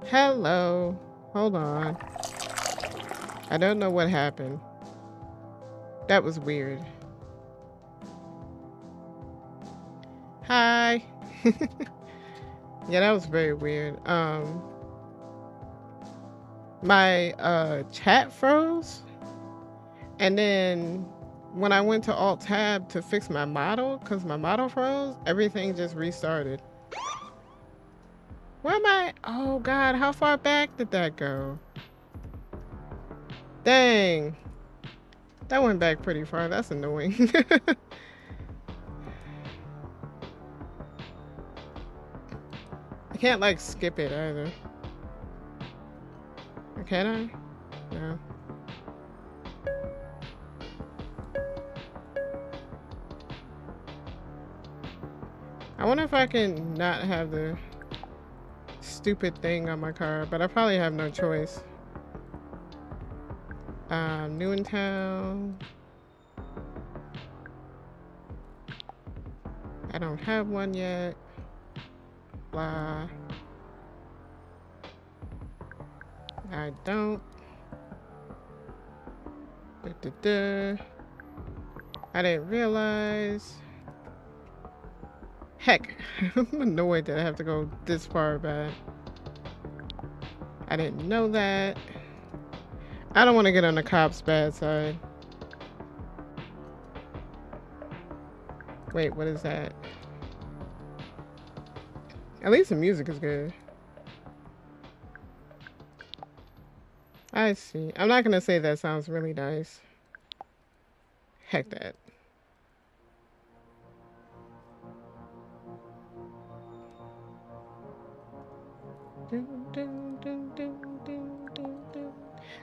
Hello. Hold on. I don't know what happened. That was weird. Hi. Yeah, that was very weird. My chat froze, and then when I went to Alt Tab to fix my model, because my model froze, everything just restarted. Where am I? Oh God, how far back did that go? Dang. That went back pretty far. That's annoying. I can't like skip it either. Can I? No. I wonder if I can not have the stupid thing on my car, but I probably have no choice. New in town. I don't have one yet. Blah. I don't. Da, da, da. I didn't realize. Heck, I'm annoyed that I have to go this far back. I didn't know that. I don't want to get on the cops' bad side. Wait, what is that? At least the music is good. I see. I'm not gonna say that sounds really nice. Heck that.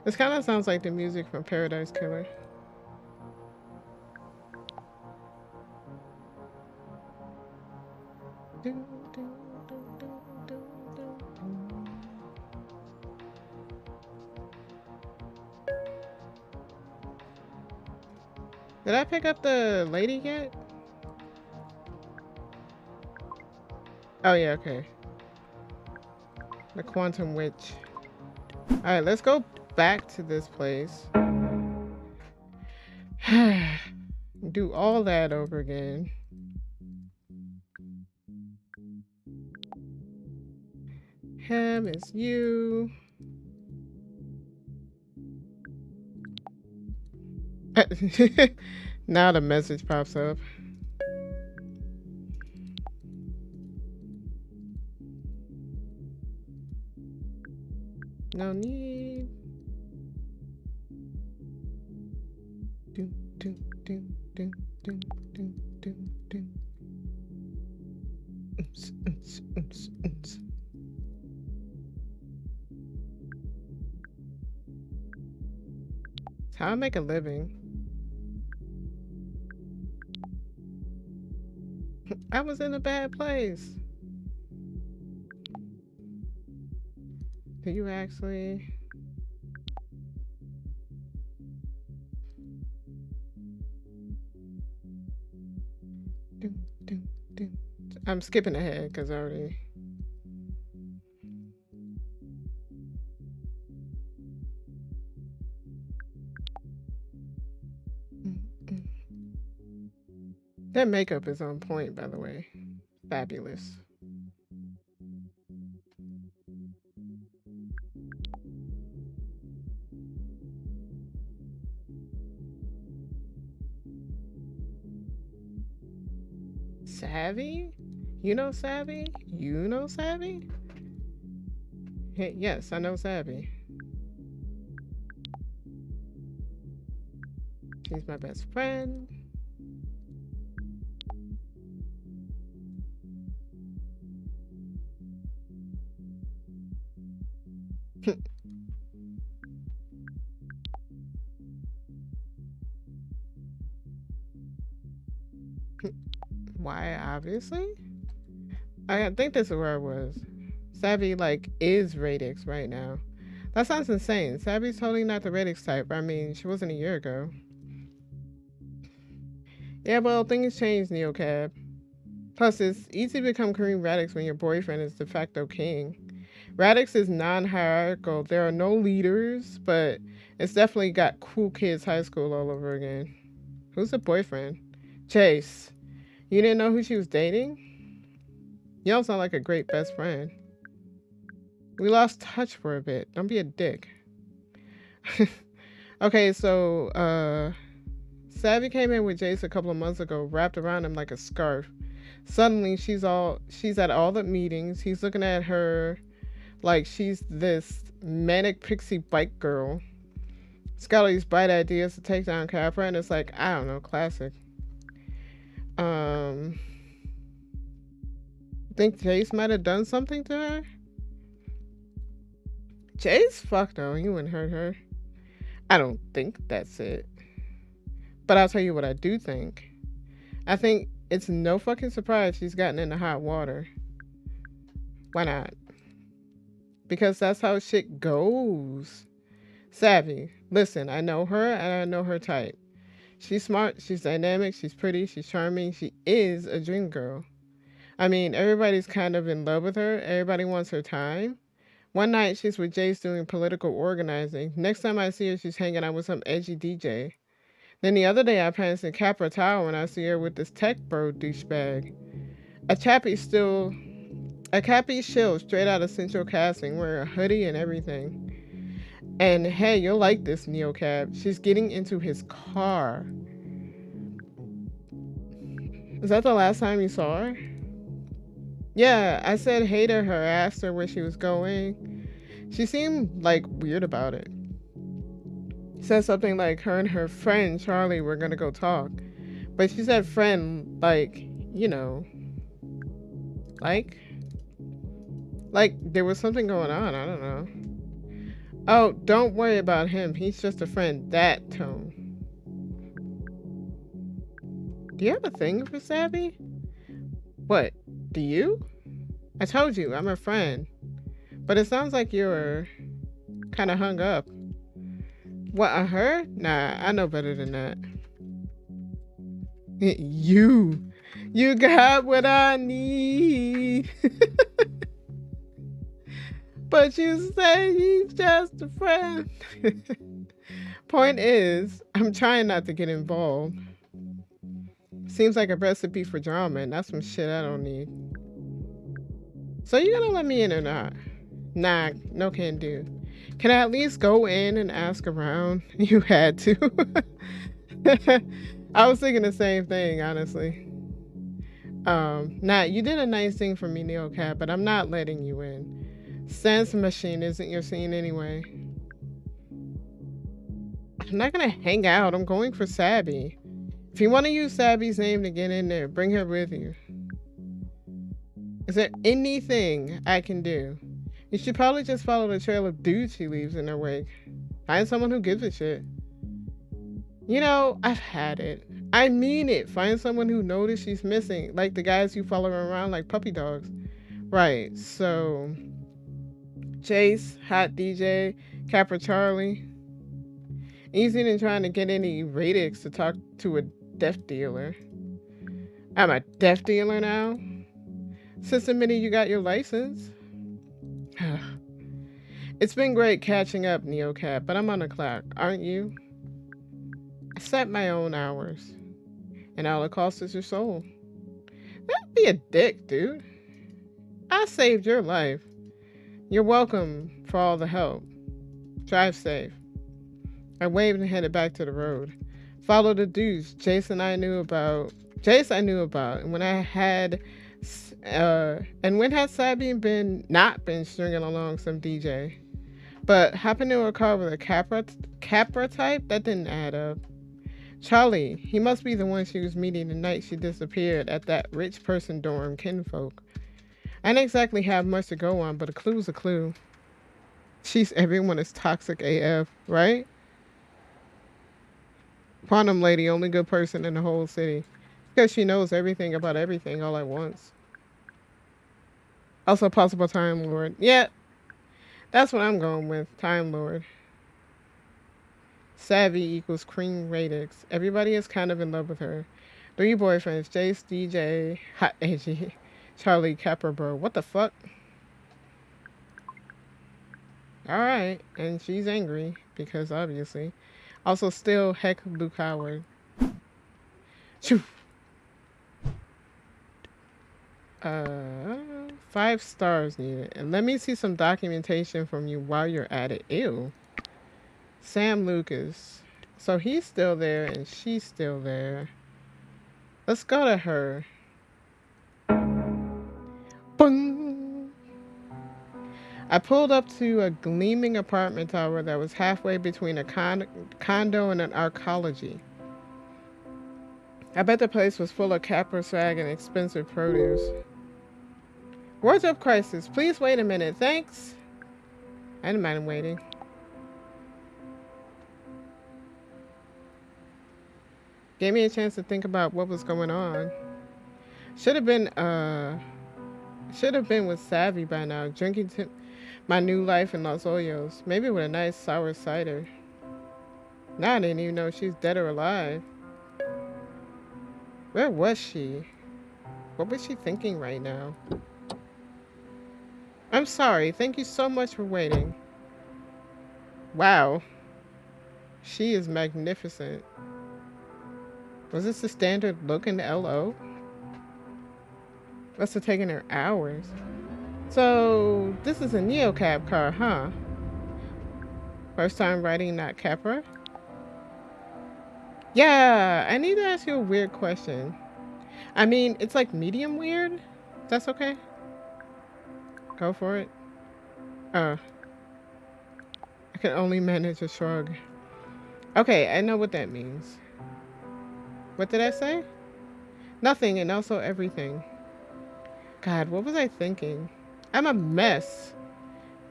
This kind of sounds like the music from Paradise Killer. Did I pick up the lady yet? Oh yeah, okay. The Quantum Witch. Alright, let's go back to this place. Do all that over again. Him is you. Now the message pops up. No need. Do, do, do, do, do, do, do, do. Oops, oops, oops, oops. It's how I make a living. I was in a bad place. Do you actually? Do, do, do. I'm skipping ahead because I already. That makeup is on point, by the way. Fabulous. Savvy? You know Savvy? You know Savvy? Hey, yes, I know Savvy. He's my best friend. Why, obviously? I think this is where I was. Savvy, like, is Radix right now. That sounds insane. Savvy's totally not the Radix type. I mean, she wasn't a year ago. Yeah, well, things change, NeoCab. Plus, it's easy to become Kareem Radix when your boyfriend is de facto king. Radix is non-hierarchical. There are no leaders, but it's definitely got cool kids high school all over again. Who's the boyfriend? Chase. You didn't know who she was dating? You don't sound like a great best friend. We lost touch for a bit. Don't be a dick. Okay, so Savvy came in with Jace a couple of months ago, wrapped around him like a scarf. Suddenly she's at all the meetings. He's looking at her like she's this manic pixie bike girl. She's got all these bright ideas to take down Capra, and it's like, I don't know, classic. Um think Jace might have done something to her? Jace? Fuck no, he wouldn't hurt her. I don't think that's it. But I'll tell you what I do think. I think it's no fucking surprise she's gotten into hot water. Why not? Because that's how shit goes. Savvy. Listen, I know her and I know her type. She's smart, she's dynamic, she's pretty, she's charming, she is a dream girl. I mean, everybody's kind of in love with her, everybody wants her time. One night she's with Jace doing political organizing. Next time I see her, she's hanging out with some edgy DJ. Then the other day I passed in Capra Tower and I see her with this tech bro douchebag. A chappie still a cappy shill straight out of Central Casting, wearing a hoodie and everything. And hey, you'll like this, Neocab. She's getting into his car. Is that the last time you saw her? Yeah, I said hey to her, asked her where she was going. She seemed like weird about it. Said something like her and her friend Charlie were gonna go talk. But she said friend like, you know, like there was something going on, I don't know. Oh, don't worry about him. He's just a friend. That tone. Do you have a thing for Savvy? What? Do you? I told you, I'm her friend. But it sounds like you're kind of hung up. What, on her? Nah, I know better than that. You got what I need. But you say he's just a friend. Point is, I'm trying not to get involved. Seems like a recipe for drama, and that's some shit I don't need. So you gonna let me in or not? Nah, no can do. Can I at least go in and ask around? You had to. I was thinking the same thing, honestly. Nah, you did a nice thing for me, Neocat, but I'm not letting you in. Sense machine isn't your scene anyway. I'm not gonna hang out. I'm going for Sabby. If you want to use Sabby's name to get in there, bring her with you. Is there anything I can do? You should probably just follow the trail of dudes she leaves in her wake. Find someone who gives a shit. You know, I've had it. I mean it. Find someone who noticed she's missing, like the guys who follow her around like puppy dogs. Right, so Chase, Hot DJ, Capra Charlie. Easier than trying to get any radix to talk to a death dealer. I'm a death dealer now? Since the minute you got your license? It's been great catching up, Neocat, but I'm on the clock, aren't you? I set my own hours. And all it costs is your soul. That'd be a dick, dude. I saved your life. You're welcome for all the help. Drive safe. I waved and headed back to the road. Follow the dudes Jace I knew about, and when had Sabby not been stringing along some DJ. But hopping into a car with a Capra type, that didn't add up. Charlie, he must be the one she was meeting the night she disappeared at that rich person dorm, kinfolk. I didn't exactly have much to go on, but a clue's a clue. Everyone is toxic AF, right? Quantum Lady, only good person in the whole city. Because she knows everything about everything all at once. Also possible Time Lord. Yeah, that's what I'm going with. Time Lord. Savvy equals Cream Radix. Everybody is kind of in love with her. 3 boyfriends, Jace, DJ, Hot Edgy, Charlie, Capra Bro. What the fuck? All right. And she's angry because obviously. Also, still heck Luke Howard. Shoo. 5 stars needed. And let me see some documentation from you while you're at it. Ew. Sam Lucas. So he's still there and she's still there. Let's go to her. Boom. I pulled up to a gleaming apartment tower that was halfway between a condo and an arcology. I bet the place was full of Capra swag and expensive produce. Wardrobe crisis. Please wait a minute. Thanks. I didn't mind waiting. Gave me a chance to think about what was going on. Should have been with Savvy by now, drinking my new life in Los Hoyos. Maybe with a nice sour cider. Now I didn't even know if she's dead or alive. Where was she? What was she thinking right now? I'm sorry. Thank you so much for waiting. Wow. She is magnificent. Was this the standard look in LO? Must have taken her hours. So, this is a neocab car, huh? First time riding not Capra? Yeah, I need to ask you a weird question. I mean, it's like medium weird. That's okay? Go for it. I can only manage a shrug. Okay, I know what that means. What did I say? Nothing and also everything. God, what was I thinking? I'm a mess.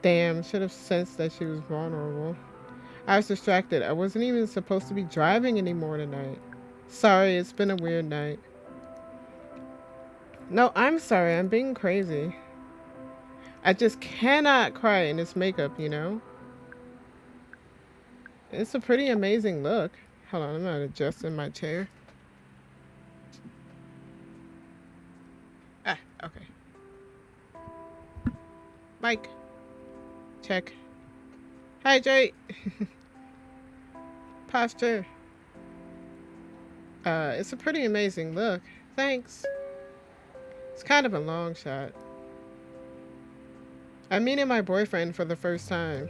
Damn, should have sensed that she was vulnerable. I was distracted. I wasn't even supposed to be driving anymore tonight. Sorry, it's been a weird night. No, I'm sorry. I'm being crazy. I just cannot cry in this makeup, you know? It's a pretty amazing look. Hold on, I'm not adjusting my chair. Ah, okay. Mike. Check. Hydrate. Posture. It's a pretty amazing look. Thanks. It's kind of a long shot. I'm meeting my boyfriend for the first time.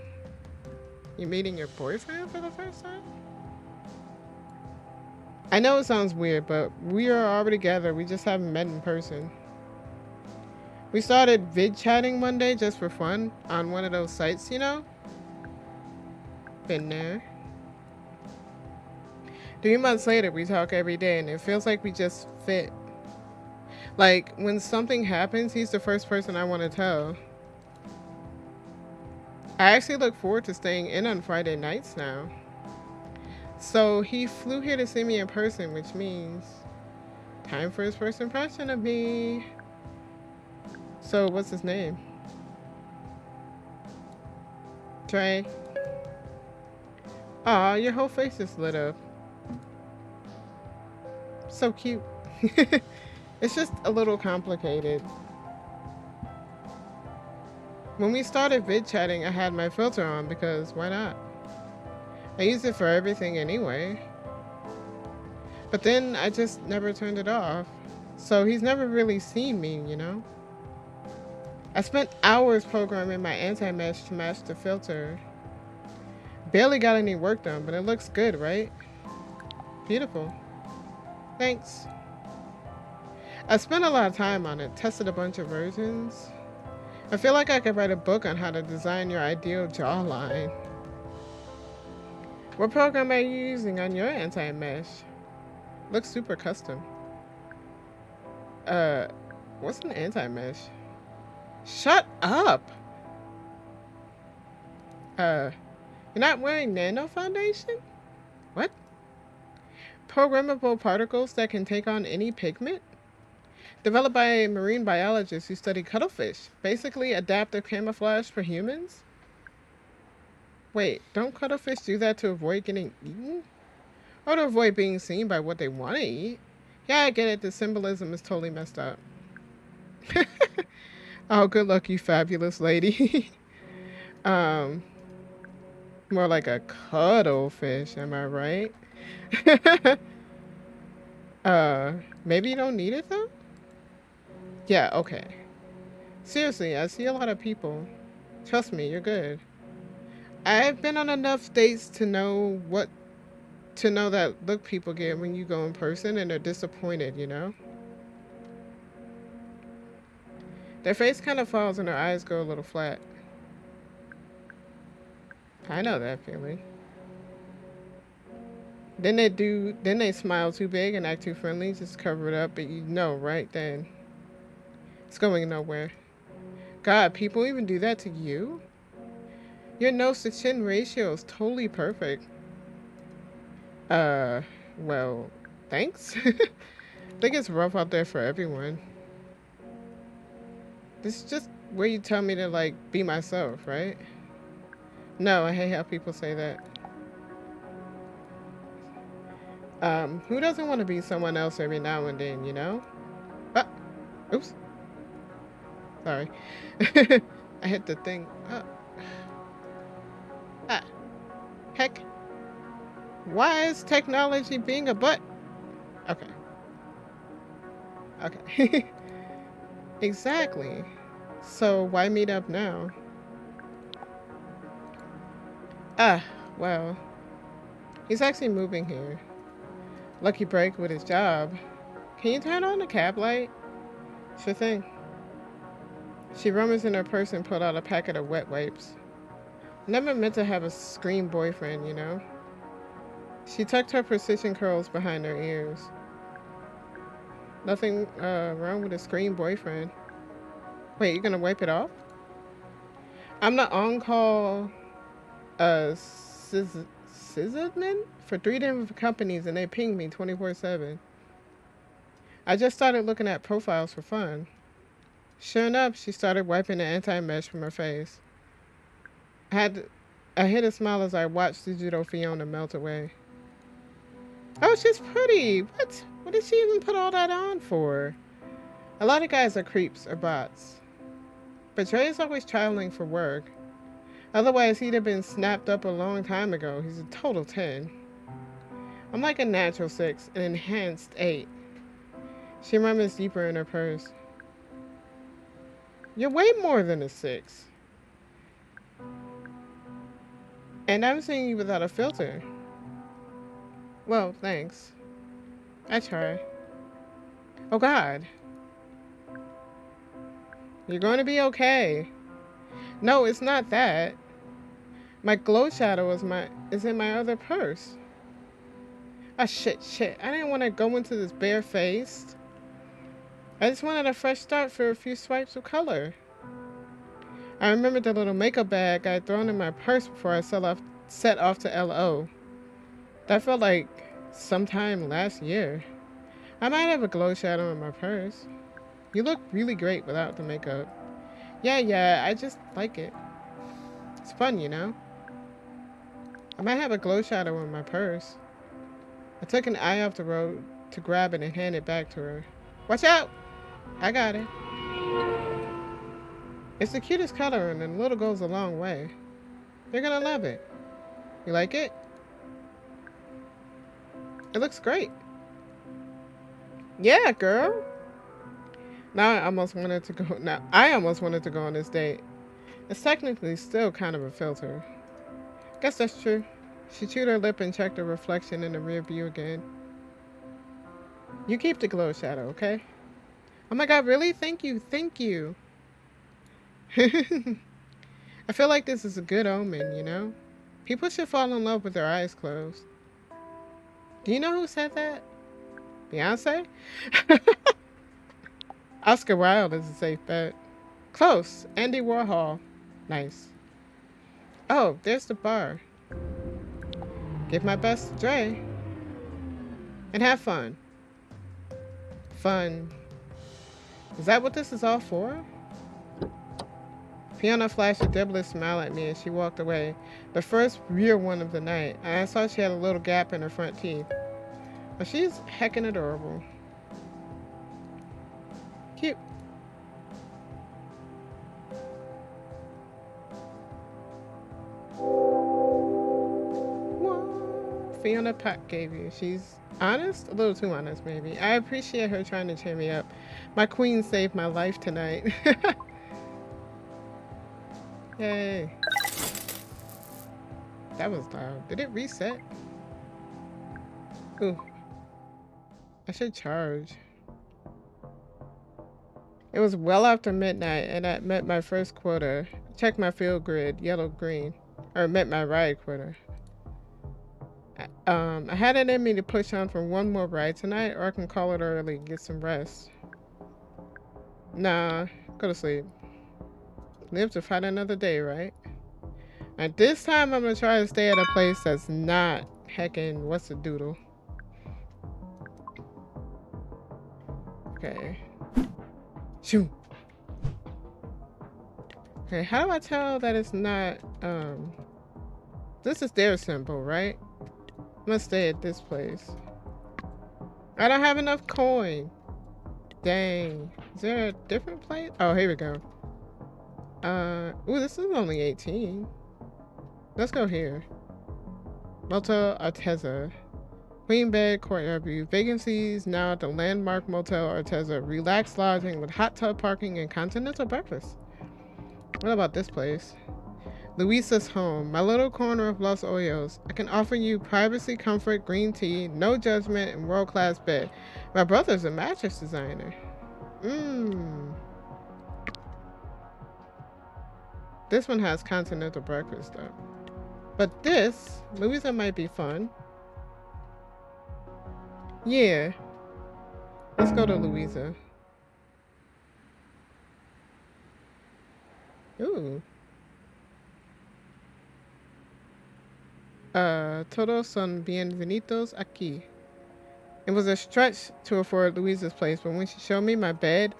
You meeting your boyfriend for the first time? I know it sounds weird, but we are already together. We just haven't met in person. We started vid chatting one day just for fun on one of those sites, you know? Been there. 3 months later, we talk every day, and it feels like we just fit. Like, when something happens, he's the first person I want to tell. I actually look forward to staying in on Friday nights now. So he flew here to see me in person, which means time for his first impression of me. So what's his name? Trey. Aw, your whole face is lit up. So cute. It's just a little complicated. When we started vid chatting, I had my filter on because why not? I use it for everything anyway. But then I just never turned it off. So he's never really seen me, you know? I spent hours programming my anti-mesh to match the filter. Barely got any work done, but it looks good, right? Beautiful. Thanks. I spent a lot of time on it, tested a bunch of versions. I feel like I could write a book on how to design your ideal jawline. What program are you using on your anti-mesh? Looks super custom. What's an anti-mesh? Shut up! You're not wearing nano foundation? What? Programmable particles that can take on any pigment? Developed by marine biologists who study cuttlefish. Basically adaptive camouflage for humans? Wait, don't cuttlefish do that to avoid getting eaten? Or to avoid being seen by what they want to eat? Yeah, I get it. The symbolism is totally messed up. Oh, good luck, you fabulous lady. More like a cuddlefish, am I right? uh, maybe you don't need it though? Yeah, okay. Seriously, I see a lot of people. Trust me, you're good. I've been on enough dates to know that look people get when you go in person and they're disappointed, you know? Their face kind of falls and their eyes go a little flat. I know that feeling. Then they smile too big and act too friendly, just cover it up, but you know right then it's going nowhere. God, people even do that to you? Your nose to chin ratio is totally perfect. Uh, well, thanks. I think it's rough out there for everyone. This is just where you tell me to like be myself, right? No, I hate how people say that. Who doesn't want to be someone else every now and then, you know? Ah, oops, sorry. I hit the thing. Ah, heck. Why is technology being a butt? Okay, okay. Exactly. So why meet up now? Ah, well, he's actually moving here. Lucky break with his job. Can you turn on the cab light? Sure thing. She rummaged in her purse and pulled out a packet of wet wipes. Never meant to have a scream boyfriend, you know? She tucked her precision curls behind her ears. Nothing wrong with a scream boyfriend. Wait, you're gonna wipe it off? I'm the on-call sysadmin for 3 different companies and they ping me 24/7. I just started looking at profiles for fun. Sure enough, she started wiping the anti-mesh from her face. I had to, I hid a smile as I watched digital Fiona melt away. Oh, she's pretty. What? What did she even put all that on for? A lot of guys are creeps or bots. But Trey is always traveling for work. Otherwise, he'd have been snapped up a long time ago. He's a total 10. I'm like a natural 6, an enhanced 8. She murmurs deeper in her purse. You're way more than a 6. And I'm seeing you without a filter. Well, thanks. I try. Oh God. You're going to be okay. No, it's not that. My glow shadow is in my other purse. Ah, shit. I didn't want to go into this barefaced. I just wanted a fresh start for a few swipes of color. I remembered the little makeup bag I'd thrown in my purse before I set off to LO. That felt like sometime last year. I might have a glow shadow in my purse. You look really great without the makeup. Yeah, I just like it. It's fun, you know? I might have a glow shadow in my purse. I took an eye off the road to grab it and hand it back to her. Watch out! I got it. It's the cutest color and a little goes a long way. You're gonna love it. You like it? It looks great. Yeah, girl. I almost wanted to go on this date. It's technically still kind of a filter. Guess that's true. She chewed her lip and checked her reflection in the rear view again. You keep the glow shadow, okay? Oh my god, really? Thank you. I feel like this is a good omen, you know? People should fall in love with their eyes closed. Do you know who said that? Beyonce? Oscar Wilde is a safe bet. Close. Andy Warhol. Nice. Oh, there's the bar. Give my best to Dre. And have fun. Fun. Is that what this is all for? Fiona flashed a devilish smile at me as she walked away, the first real one of the night, and I saw she had a little gap in her front teeth. But she's heckin' adorable. Cute. Fiona Pot gave you. She's honest, a little too honest, maybe. I appreciate her trying to cheer me up. My queen saved my life tonight. Yay. That was loud. Did it reset? Ooh. I should charge. It was well after midnight and I met my first quota. Check my field grid, yellow, green. Or met my ride quota. I had it in me to push on for one more ride tonight, or I can call it early and get some rest. Nah, go to sleep. Live to fight another day, right? At this time, I'm gonna try to stay at a place that's not heckin' what's the doodle. Okay. Shoot. Okay, how do I tell that it's not, this is their symbol, right? I'm gonna stay at this place. I don't have enough coin. Dang. Is there a different place? Oh, here we go. Ooh, this is only 18. Let's go here. Motel Arteza. Queen bed, courtyard view. Vacancies now at the landmark Motel Arteza. Relaxed lodging with hot tub parking and continental breakfast. What about this place? Luisa's home, my little corner of Los Hoyos. I can offer you privacy, comfort, green tea, no judgment, and world-class bed. My brother's a mattress designer. This one has continental breakfast though. But this, Louisa might be fun. Yeah. Let's go to Louisa. Ooh. Todos son bienvenidos aquí. It was a stretch to afford Louisa's place, but when she showed me my bed,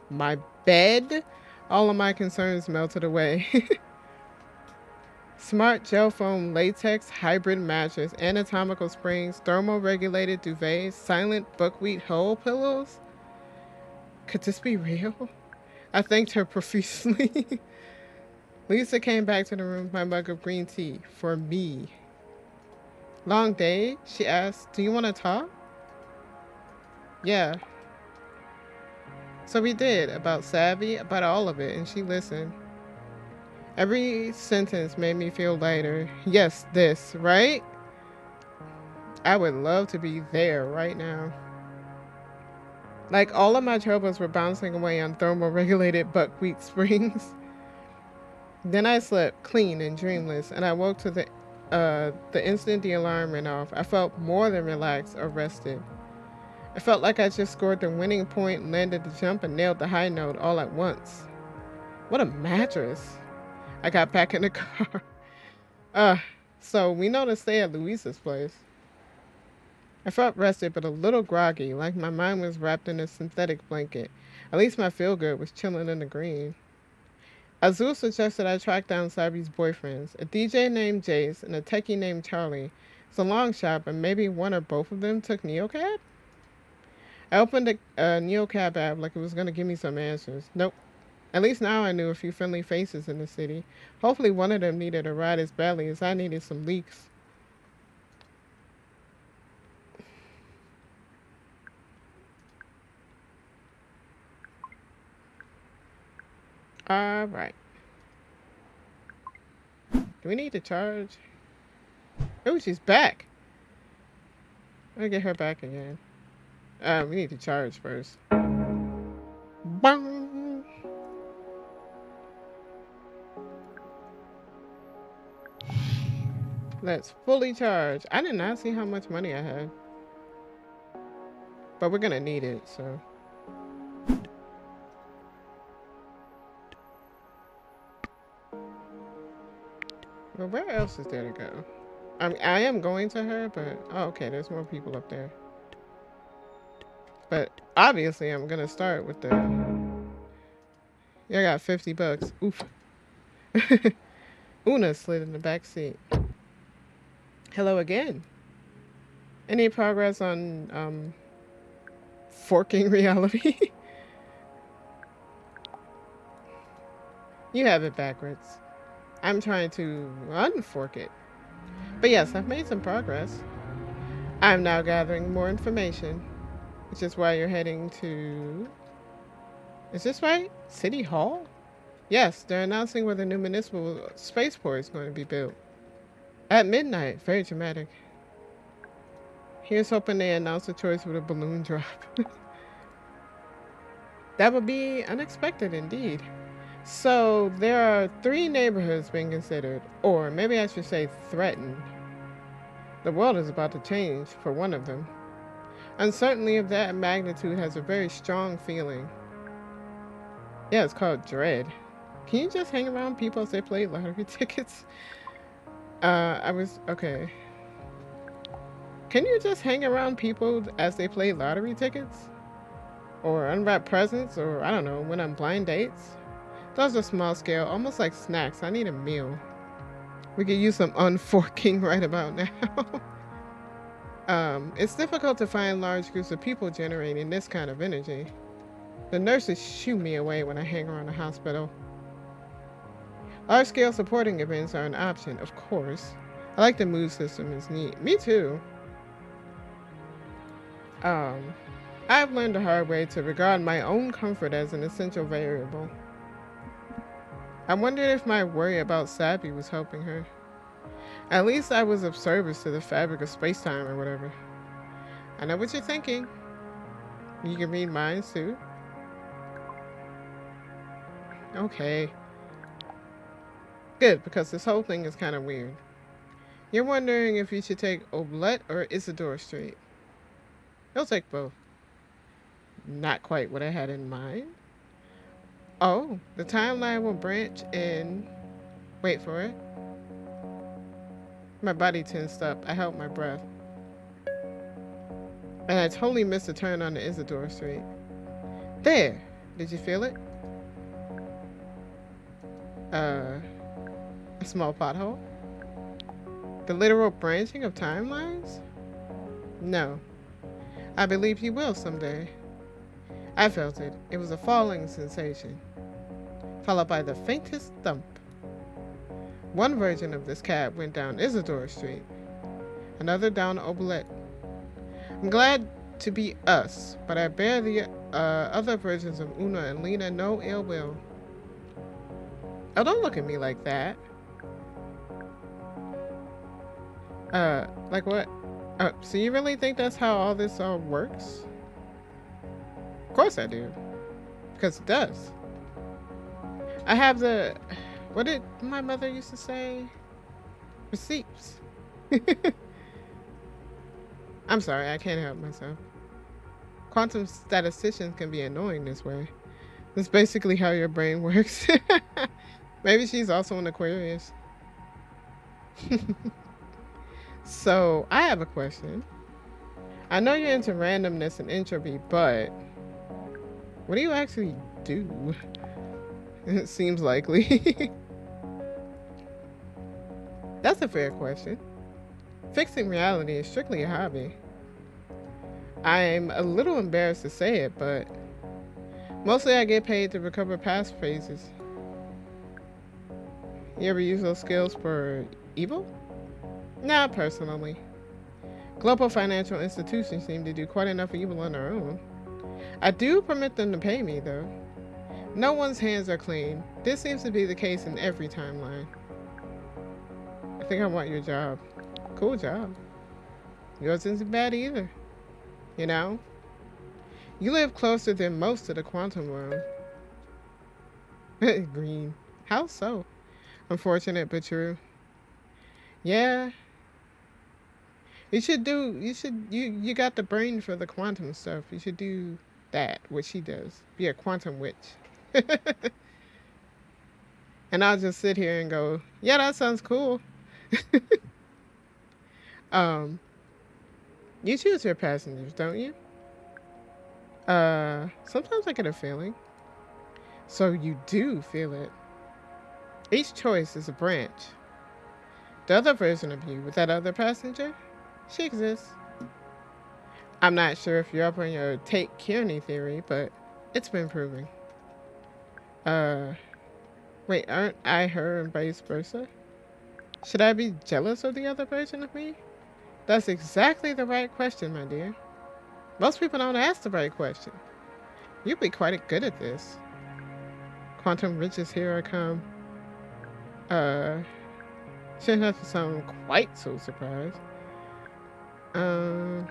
all of my concerns melted away. Smart gel foam latex hybrid mattress, anatomical springs, thermal-regulated duvets, silent buckwheat hull pillows. Could this be real? I thanked her profusely. Lisa came back to the room with my mug of green tea. For me. Long day? She asked. Do you want to talk? Yeah. So we did. About Savvy, about all of it, and she listened. Every sentence made me feel lighter. Yes, this, right? I would love to be there right now. Like all of my troubles were bouncing away on thermal-regulated buckwheat springs. Then I slept clean and dreamless, and I woke to the instant the alarm went off. I felt more than relaxed or rested. I felt like I just scored the winning point, landed the jump, and nailed the high note all at once. What a mattress. I got back in the car. So we know to stay at Louisa's place. I felt rested but a little groggy, like my mind was wrapped in a synthetic blanket. At least my feel-good was chilling in the green. Azul suggested I track down Sabi's boyfriends, a DJ named Jace and a techie named Charlie. It's a long shot, but maybe one or both of them took NeoCab? I opened a NeoCab app like it was going to give me some answers. Nope. At least now I knew a few friendly faces in the city. Hopefully one of them needed a ride as badly as I needed some leaks. Alright. Do we need to charge? Oh, she's back. I'm gonna get her back again. We need to charge first. Bang! Let's fully charge. I did not see how much money I had. But we're gonna need it, so. Well, where else is there to go? I am going to her, but... Oh, okay, there's more people up there. But obviously, I'm gonna start with the... Yeah, I got 50 bucks. Oof. Una slid in the back seat. Hello again. Any progress on, forking reality? You have it backwards. I'm trying to unfork it. But yes, I've made some progress. I'm now gathering more information, which is why you're heading to. Is this right? City Hall? Yes, they're announcing where the new municipal spaceport is going to be built. At midnight. Very dramatic. Here's hoping they announce the choice with a balloon drop. That would be unexpected indeed. So there are three neighborhoods being considered, or maybe I should say threatened. The world is about to change for one of them. Uncertainty of that magnitude has a very strong feeling. Yeah, it's called dread. Can you just hang around people as they play lottery tickets? I was okay. Can you just hang around people as they play lottery tickets? Or unwrap presents, or I don't know, went on blind dates? Those are small scale, almost like snacks. I need a meal. We could use some unforking right about now. It's difficult to find large groups of people generating this kind of energy. The nurses shoo me away when I hang around the hospital. Large scale supporting events are an option, of course. I like the mood system, it's neat. Me too. I've learned the hard way to regard my own comfort as an essential variable. I wondered if my worry about Sabby was helping her. At least I was of service to the fabric of space-time or whatever. I know what you're thinking. You can read minds too. Okay. Good, because this whole thing is kind of weird. You're wondering if you should take Oblette or Isidore Street. You'll take both. Not quite what I had in mind. Oh, the timeline will branch in. Wait for it. My body tensed up. I held my breath. And I totally missed a turn on the Isidore Street. There! Did you feel it? A small pothole? The literal branching of timelines? No. I believe you will someday. I felt it. It was a falling sensation, followed by the faintest thump. One version of this cab went down Isidore Street, another down Oblette. I'm glad to be us, but I bear the other versions of Una and Lena no ill will. Oh, don't look at me like that. Like what? So you really think that's how all this all works? Of course I do. Because it does. I have what did my mother used to say? Receipts. I'm sorry, I can't help myself. Quantum statisticians can be annoying this way. That's basically how your brain works. Maybe she's also an Aquarius. So, I have a question. I know you're into randomness and entropy, but what do you actually do? It seems likely. That's a fair question. Fixing reality is strictly a hobby. I'm a little embarrassed to say it, but mostly I get paid to recover past phases. You ever use those skills for evil? Not personally. Global financial institutions seem to do quite enough evil on their own. I do permit them to pay me, though. No one's hands are clean. This seems to be the case in every timeline. I think I want your job. Cool job. Yours isn't bad either. You know? You live closer than most of the quantum world. Green. How so? Unfortunate but true. Yeah. You got the brain for the quantum stuff. You should do that, what she does. Be a quantum witch. And I'll just sit here and go, yeah, that sounds cool. You choose your passengers, don't you? Sometimes I get a feeling. So you do feel it. Each choice is a branch. The other version of you with that other passenger, she exists. I'm not sure if you're up on your take Kearney theory, but it's been proven. Wait, aren't I her and vice versa? Should I be jealous of the other version of me? That's exactly the right question, my dear. Most people don't ask the right question. You'd be quite good at this. Quantum riches, here I come. Uh, shouldn't have to sound quite so surprised. Um,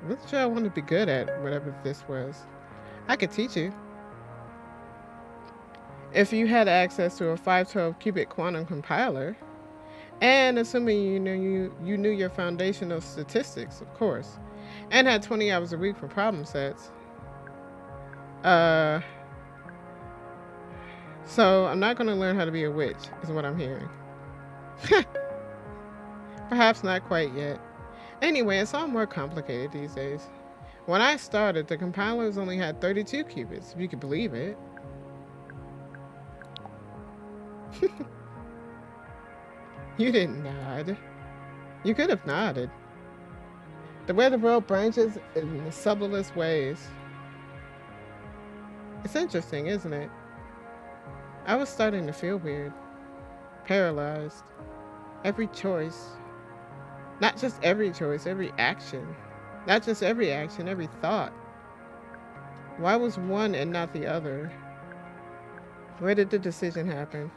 what did I want to be good at, whatever this was? I could teach you. If you had access to a 512 qubit quantum compiler, and assuming you knew your foundational statistics, of course, and had 20 hours a week for problem sets. Uh, so I'm not going to learn how to be a witch, is what I'm hearing. Perhaps not quite yet. Anyway, it's all more complicated these days. When I started, the compilers only had 32 qubits, if you could believe it. You didn't nod. You could have nodded. The way the world branches in the subtlest ways. It's interesting, isn't it? I was starting to feel weird. Paralyzed. Every choice. Not just every choice, every action. Not just every action, every thought. Why was one and not the other? Where did the decision happen?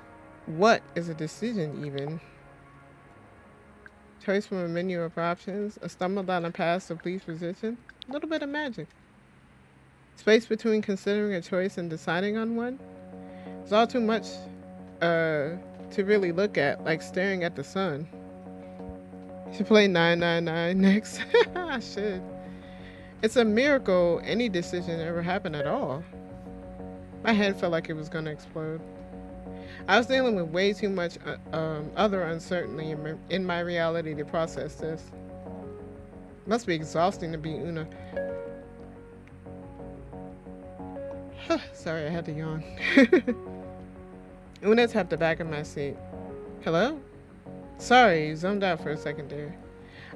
What is a decision even? Choice from a menu of options, a stumble down a path of least resistance, a little bit of magic. Space between considering a choice and deciding on one. It's all too much to really look at, like staring at the sun. Should play 999 next. I should. It's a miracle any decision ever happened at all. My head felt like it was going to explode. I was dealing with way too much other uncertainty in my reality to process this. Must be exhausting to be Una. Sorry, I had to yawn. Una tapped the back of my seat. Hello? Sorry, you zoomed out for a second there.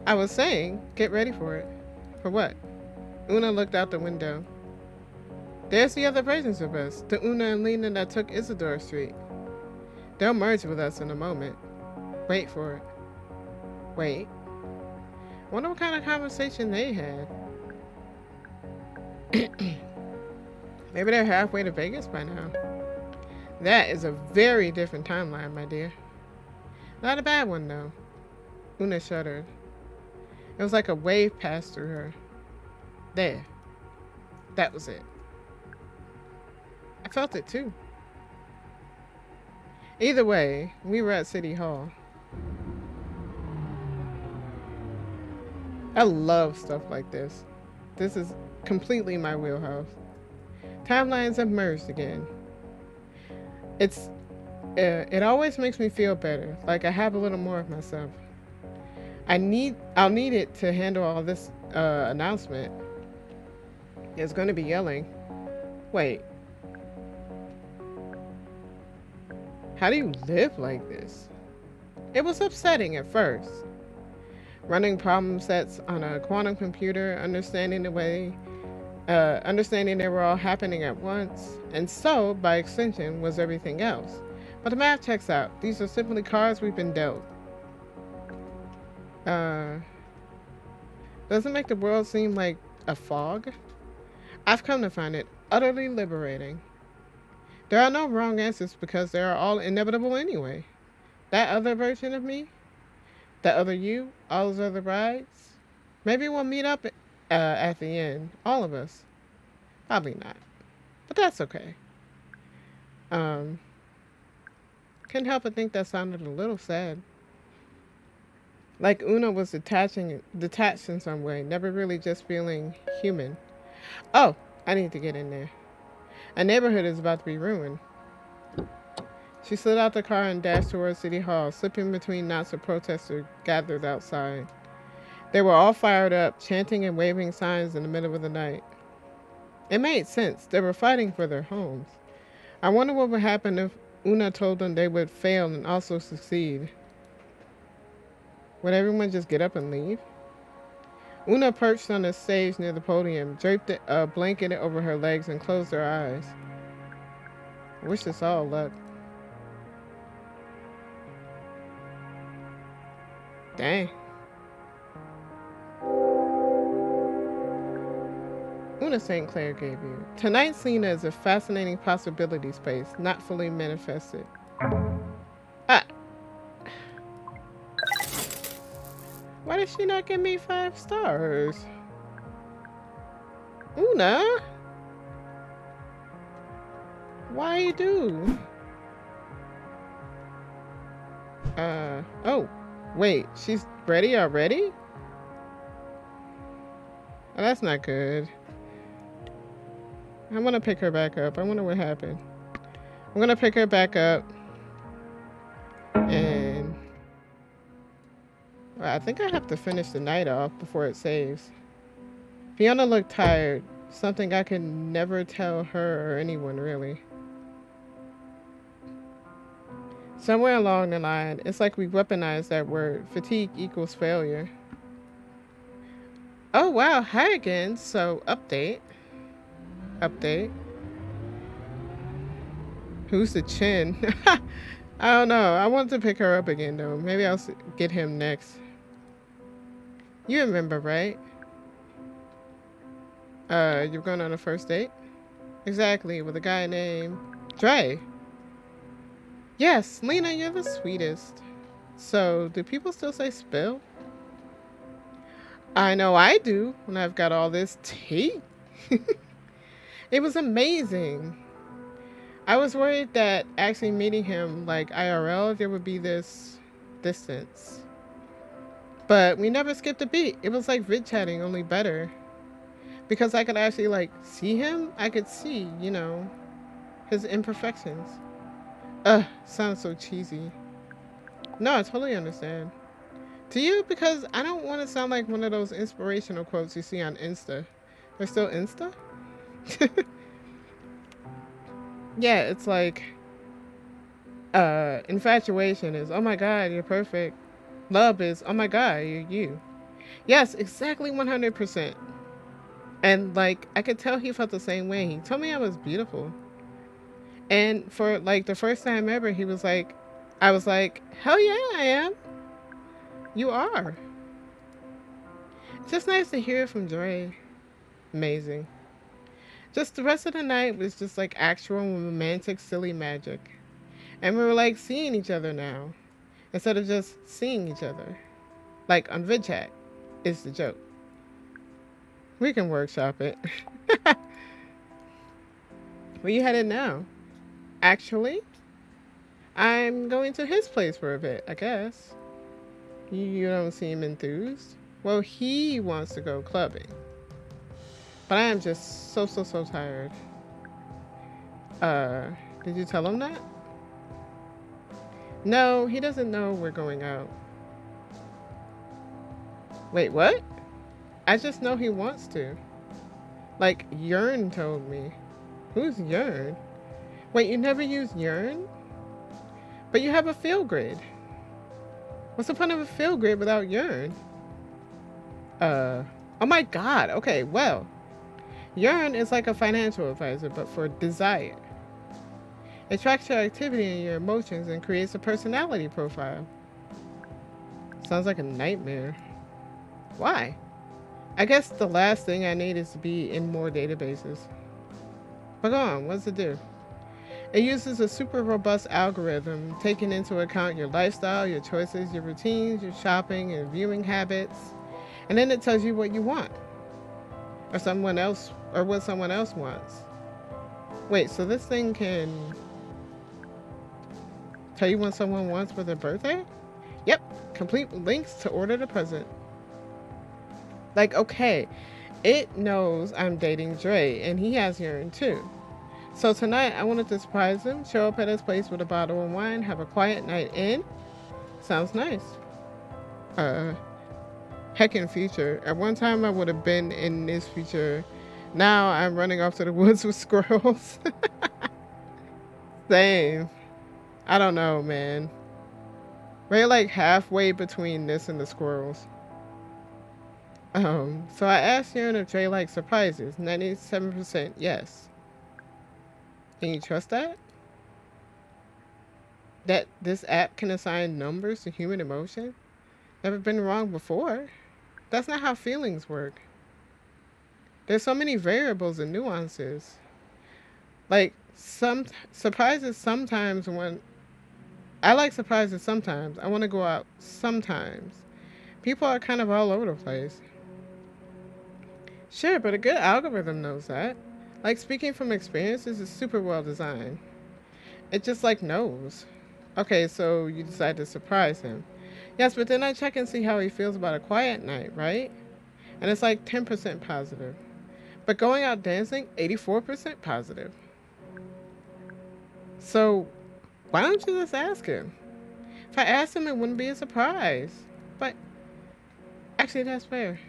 I was saying, get ready for it. For what? Una looked out the window. There's the other versions of us, the Una and Lena that took Isidore Street. They'll merge with us in a moment. Wait for it. Wait. Wonder what kind of conversation they had. Maybe they're halfway to Vegas by now. That is a very different timeline, my dear. Not a bad one, though. Una shuddered. It was like a wave passed through her. There. That was it. I felt it, too. Either way, we were at City Hall. I love stuff like this. This is completely my wheelhouse. Timelines have merged again. It always makes me feel better, like I have a little more of myself. I'll need it to handle all this announcement. It's going to be yelling. Wait. How do you live like this? It was upsetting at first. Running problem sets on a quantum computer, understanding they were all happening at once, and so, by extension, was everything else. But the math checks out. These are simply cards we've been dealt. Doesn't make the world seem like a fog? I've come to find it utterly liberating. There are no wrong answers because they are all inevitable anyway. That other version of me, that other you, all those other rides, maybe we'll meet up at the end, all of us. Probably not, but that's okay. Couldn't help but think that sounded a little sad. Like Una was detached in some way, never really just feeling human. Oh, I need to get in there. A neighborhood is about to be ruined. She slid out the car and dashed towards City Hall, slipping between knots of protesters gathered outside. They were all fired up, chanting and waving signs in the middle of the night. It made sense. They were fighting for their homes. I wonder what would happen if Una told them they would fail and also succeed. Would everyone just get up and leave? Una perched on a stage near the podium, draped a blanket over her legs, and closed her eyes. I wish us all luck. Dang. Una St. Clair gave you. Tonight's scene is a fascinating possibility space, not fully manifested. Ah, why did she not give me 5 stars? Una? Why you do? Oh. Wait, she's ready already? Oh, that's not good. I want to pick her back up. I wonder what happened. I'm going to pick her back up. And well, I think I have to finish the night off before it saves. Fiona looked tired. Something I could never tell her or anyone, really. Somewhere along the line, it's like we weaponized that word. Fatigue equals failure. Oh, wow. Hi again. So, update. Update. Who's the chin? I don't know. I want to pick her up again, though. Maybe I'll get him next. You remember, right? You're going on a first date? Exactly, with a guy named Dre. Yes, Lena, you're the sweetest. So, do people still say spill? I know I do when I've got all this tea. It was amazing. I was worried that actually meeting him like IRL, there would be this distance. But we never skipped a beat. It was like vid chatting, only better. Because I could actually like see him. I could see, you know, his imperfections. Sounds so cheesy. No, I totally understand. To you, because I don't want to sound like one of those inspirational quotes you see on Insta. They're still Insta? Yeah, it's like, infatuation is, oh my god, you're perfect. Love is, oh my god, you're you. Yes, exactly 100%. And like, I could tell he felt the same way. He told me I was beautiful. And for like the first time ever, he was like, I was like, hell yeah, I am. You are. It's just nice to hear from Dre. Amazing. Just the rest of the night was just like actual romantic, silly magic. And we were like seeing each other now instead of just seeing each other. Like on VidChat is the joke. We can workshop it. Where you headed now? Actually, I'm going to his place for a bit, I guess. You don't seem enthused. Well, he wants to go clubbing. But I am just so tired. Did you tell him that? No, he doesn't know we're going out. Wait, what? I just know he wants to. Like, Yearn told me. Who's Yearn? Wait, you never used Yearn? But you have a field grid. What's the point of a field grid without Yearn? Oh my god. Okay, well. Yearn is like a financial advisor, but for desire. It tracks your activity and your emotions and creates a personality profile. Sounds like a nightmare. Why? I guess the last thing I need is to be in more databases. But go on, what does it do? It uses a super robust algorithm taking into account your lifestyle, your choices, your routines, your shopping and viewing habits. And then it tells you what you want. Or someone else, or what someone else wants. Wait, so this thing can tell you what someone wants for their birthday? Yep, complete with links to order the present. Like, okay, it knows I'm dating Dre, and he has Yearn too. So tonight, I wanted to surprise him, show up at his place with a bottle of wine, have a quiet night in. Sounds nice. Heck in future. At one time, I would have been in this future. Now, I'm running off to the woods with squirrels. Same. I don't know, man. We're like halfway between this and the squirrels. So I asked Yearn if Dre likes surprises. 97% yes. Can you trust that? That this app can assign numbers to human emotion? Never been wrong before. That's not how feelings work. There's so many variables and nuances. Like some surprises sometimes when I like surprises sometimes. I want to go out sometimes. People are kind of all over the place. Sure, but a good algorithm knows that. Like speaking from experience is super well designed. It just like knows. Okay, so you decide to surprise him. Yes, but then I check and see how he feels about a quiet night, right? And it's like 10% positive. But going out dancing, 84% positive. So why don't you just ask him? If I asked him, it wouldn't be a surprise. But actually, that's fair.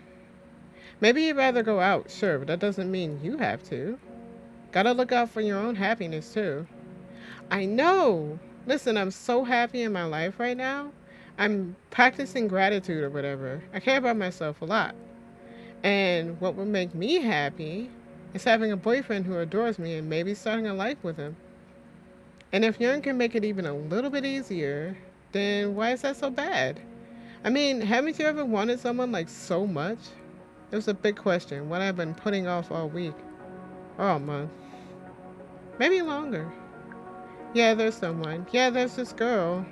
Maybe you'd rather go out, sure, but that doesn't mean you have to. Gotta look out for your own happiness, too. I know. Listen, I'm so happy in my life right now. I'm practicing gratitude or whatever. I care about myself a lot. And what would make me happy is having a boyfriend who adores me and maybe starting a life with him. And if Yearn can make it even a little bit easier, then why is that so bad? I mean, haven't you ever wanted someone like so much? It was a big question, what I've been putting off all week. Or all month. Maybe longer. Yeah, there's someone. Yeah, there's this girl.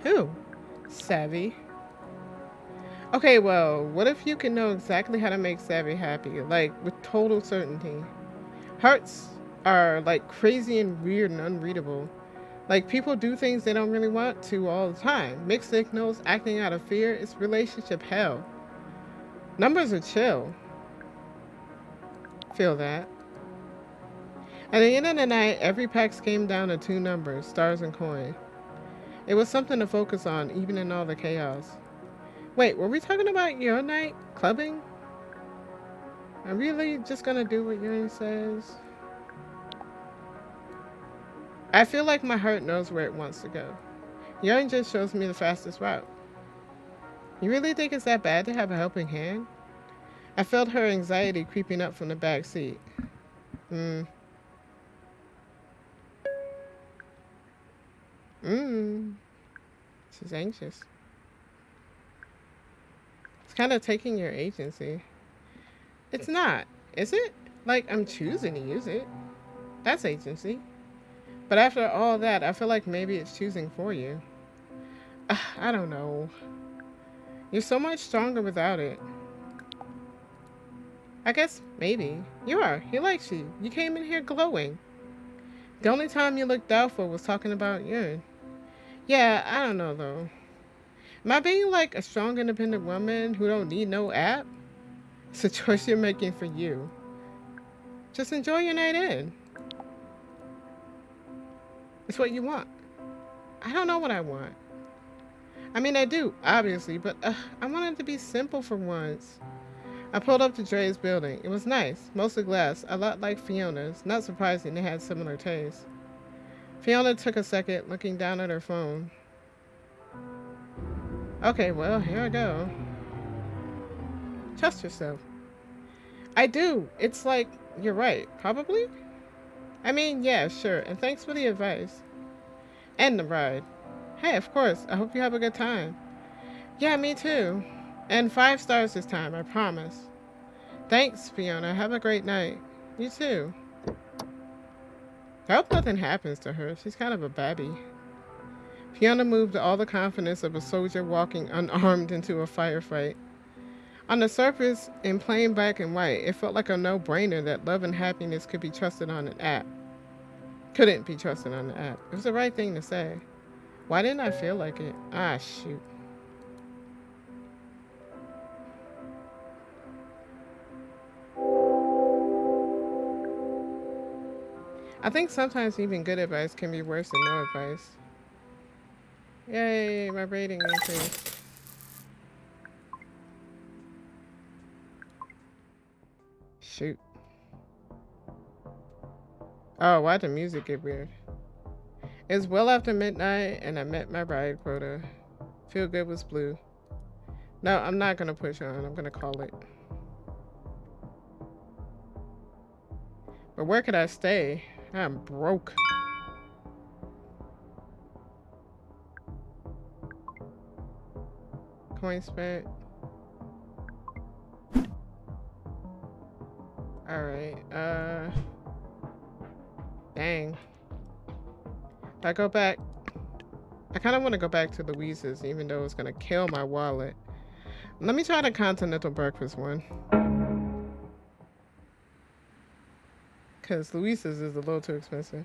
Who? Savvy. Okay, well, what if you can know exactly how to make Savvy happy, like with total certainty? Hearts are like crazy and weird and unreadable. Like people do things they don't really want to all the time. Mixed signals, acting out of fear, it's relationship hell. Numbers are chill. Feel that. At the end of the night, every pack came down to two numbers, stars and coin. It was something to focus on, even in all the chaos. Wait, were we talking about your night clubbing? I'm really just gonna do what Yuri says. I feel like my heart knows where it wants to go. Yuri just shows me the fastest route. You really think it's that bad to have a helping hand? I felt her anxiety creeping up from the back seat. Mm. Mm. She's anxious. It's kind of taking your agency. It's not, is it? Like I'm choosing to use it. That's agency. But after all that, I feel like maybe it's choosing for you. I don't know. You're so much stronger without it. I guess maybe. You are. He likes you. You came in here glowing. The only time you looked doubtful was talking about Yun. Yeah, I don't know though. Am I being like a strong, independent woman who don't need no app? It's a choice you're making for you. Just enjoy your night in. It's what you want. I don't know what I want. I mean, I do, obviously, but I want it to be simple for once. I pulled up to Dre's building. It was nice, mostly glass, a lot like Fiona's. Not surprising, they had similar tastes. Fiona took a second, looking down at her phone. Okay, well, here I go. Trust yourself. I do. It's like, you're right. Probably? I mean, yeah, sure. And thanks for the advice. And the ride. Hey, of course. I hope you have a good time. Yeah, me too. And 5 stars this time, I promise. Thanks, Fiona. Have a great night. You too. I hope nothing happens to her. She's kind of a babby. Fiona moved all the confidence of a soldier walking unarmed into a firefight. On the surface, in plain black and white, it felt like a no-brainer that love and happiness could be trusted on an app. Couldn't be trusted on the app. It was the right thing to say. Why didn't I feel like it? Ah, shoot. I think sometimes even good advice can be worse than no advice. Yay, my rating increased. Shoot. Oh, why'd the music get weird? It's well after midnight and I met my ride quota. Feel good was blue. No, I'm not gonna push on. I'm gonna call it. But where could I stay? I'm broke. Coin spent. Alright, dang. If I go back, I kind of want to go back to Louise's, even though it's going to kill my wallet. Let me try the continental breakfast one. Because Louise's is a little too expensive.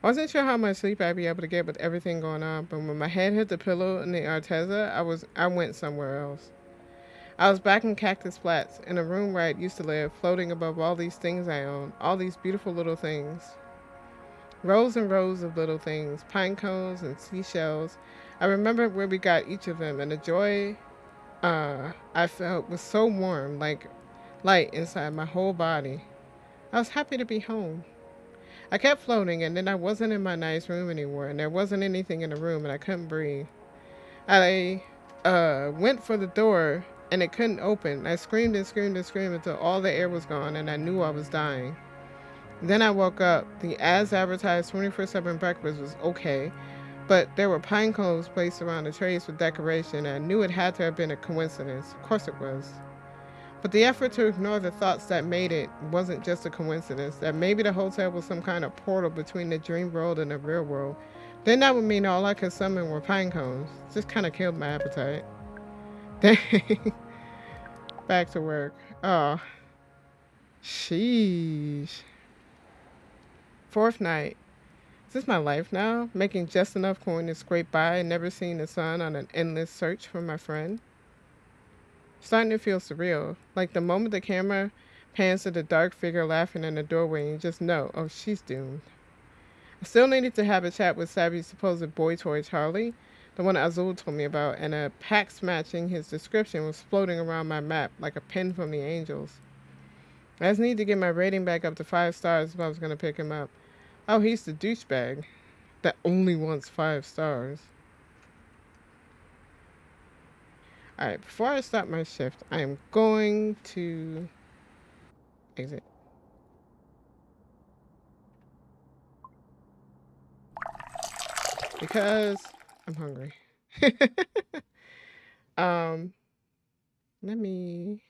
I wasn't sure how much sleep I'd be able to get with everything going on, but when my head hit the pillow in the Arteza, I went somewhere else. I was back in Cactus Flats, in a room where I used to live, floating above all these things I own, all these beautiful little things. Rows and rows of little things, pine cones and seashells. I remembered where we got each of them, and the joy I felt was so warm, like light inside my whole body. I was happy to be home. I kept floating, and then I wasn't in my nice room anymore, and there wasn't anything in the room, and I couldn't breathe. I went for the door, and it couldn't open. I screamed and screamed and screamed until all the air was gone, and I knew I was dying. Then I woke up. The as advertised 24/7 breakfast was okay, but there were pine cones placed around the trays for decoration, and I knew it had to have been a coincidence. Of course it was. But the effort to ignore the thoughts that made it wasn't just a coincidence, that maybe the hotel was some kind of portal between the dream world and the real world. Then that would mean all I could summon were pine cones. Just kind of killed my appetite. Dang. Back to work. Oh. Sheesh. Fourth night. Is this my life now? Making just enough coin to scrape by and never seeing the sun on an endless search for my friend? Starting to feel surreal. Like the moment the camera pans to the dark figure laughing in the doorway and you just know, oh, she's doomed. I still needed to have a chat with Savvy's supposed boy toy Charlie, the one Azul told me about, and a pax matching his description was floating around my map like a pin from the angels. I just need to get my rating back up to 5 stars if I was going to pick him up. Oh, he's the douchebag that only wants 5 stars. Alright, before I start my shift, I am going to exit. Because I'm hungry. Let me...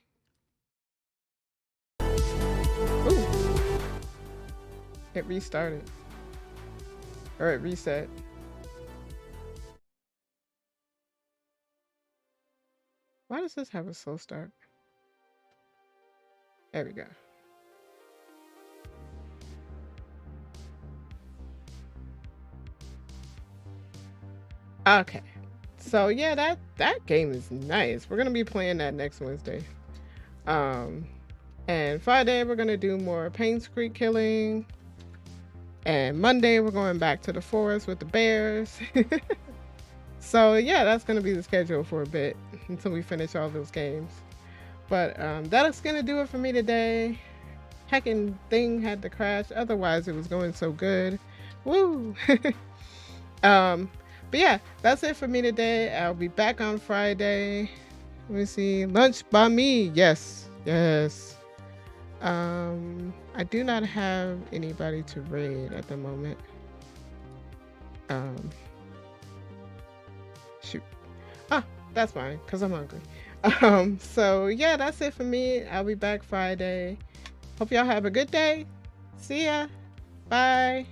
Ooh! It restarted. Or it reset. Why does this have a slow start? There we go. Okay. So yeah, that game is nice. We're gonna be playing that next Wednesday. And Friday we're gonna do more Payne's Creek killing. And Monday we're going back to the forest with the bears. So yeah, that's gonna be the schedule for a bit until we finish all those games. But that's gonna do it for me today. Heckin' thing had to crash, otherwise it was going so good. Woo! But yeah, that's it for me today. I'll be back on Friday. Let me see. Lunch by me. Yes. Yes. I do not have anybody to raid at the moment. Shoot. Ah, that's fine, because I'm hungry. So yeah, that's it for me. I'll be back Friday. Hope y'all have a good day. See ya. Bye.